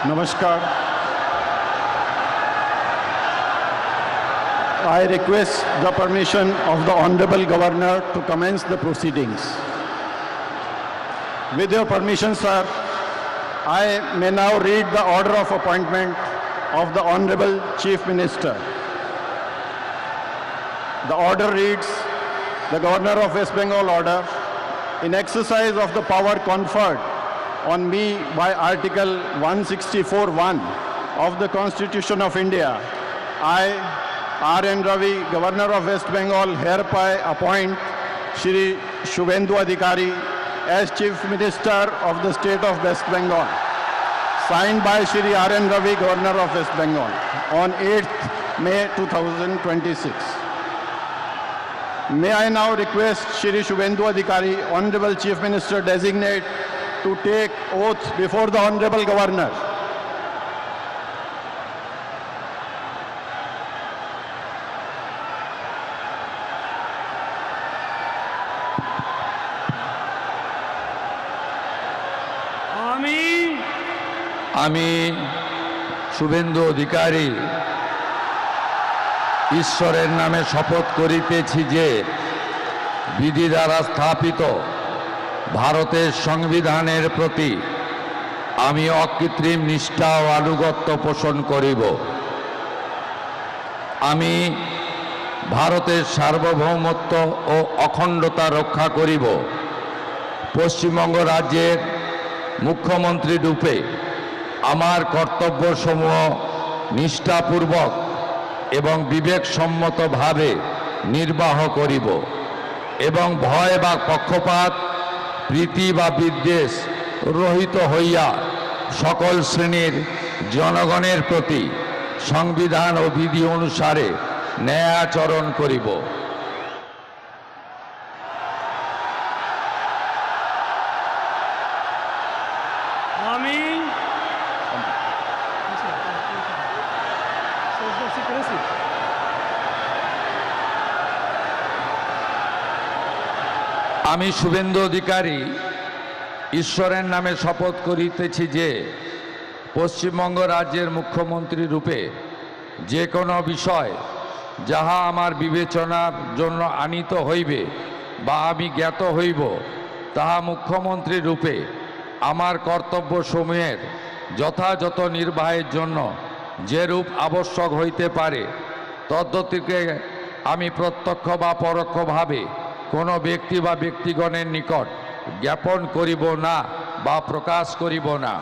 Namaskar. I request the permission of the Honorable Governor to commence the proceedings. With your permission, sir, I may now read the order of appointment of the Honorable Chief Minister. The order reads, the Governor of West Bengal order, in exercise of the power conferred on me by Article 164(1) of the Constitution of India, I, R.N. Ravi, Governor of West Bengal, hereby appoint Shri Shubhendu Adhikari as Chief Minister of the State of West Bengal. Signed by Shri R.N. Ravi, Governor of West Bengal, on 8th May 2026. May I now request Shri Shubhendu Adhikari, Honorable Chief Minister Designate, to take oath before the Honorable Governor. আমি শুভেন্দু অধিকারী ঈশ্বরের নামে শপথ করিতেছি যে বিধি দ্বারা স্থাপিত ভারতের সংবিধানের প্রতি আমি অকৃত্রিম নিষ্ঠা ও আনুগত্য পোষণ করিব। আমি ভারতের সার্বভৌমত্ব ও অখণ্ডতা রক্ষা করিব। পশ্চিমবঙ্গ রাজ্যের মুখ্যমন্ত্রী রূপে আমার কর্তব্যসমূহ নিষ্ঠাপূর্বক এবং বিবেকসম্মতভাবে নির্বাহ করিব এবং ভয় বা পক্ষপাত, প্রীতি বা বিদ্বেষ রহিত হইয়া সকল শ্রেণীর জনগণের প্রতি সংবিধান ও বিধি অনুসারে ন্যায় আচরণ করিব। আমি শুভেন্দু অধিকারী ঈশ্বরের নামে শপথ করিতেছি যে পশ্চিমবঙ্গ রাজ্যের মুখ্যমন্ত্রী রূপে যে কোনো বিষয় যাহা আমার বিবেচনার জন্য আনীত হইবে বা আমি জ্ঞাত হইব, তাহা মুখ্যমন্ত্রী রূপে আমার কর্তব্যসমূহের যথাযথ নির্বাহের জন্য যেরূপ আবশ্যক হইতে পারে তদ্গতিকে আমি প্রত্যক্ষ বা পরোক্ষভাবে কোনো ব্যক্তি বা ব্যক্তিগণের নিকট জ্ঞাপন করিব না বা প্রকাশ করিব না।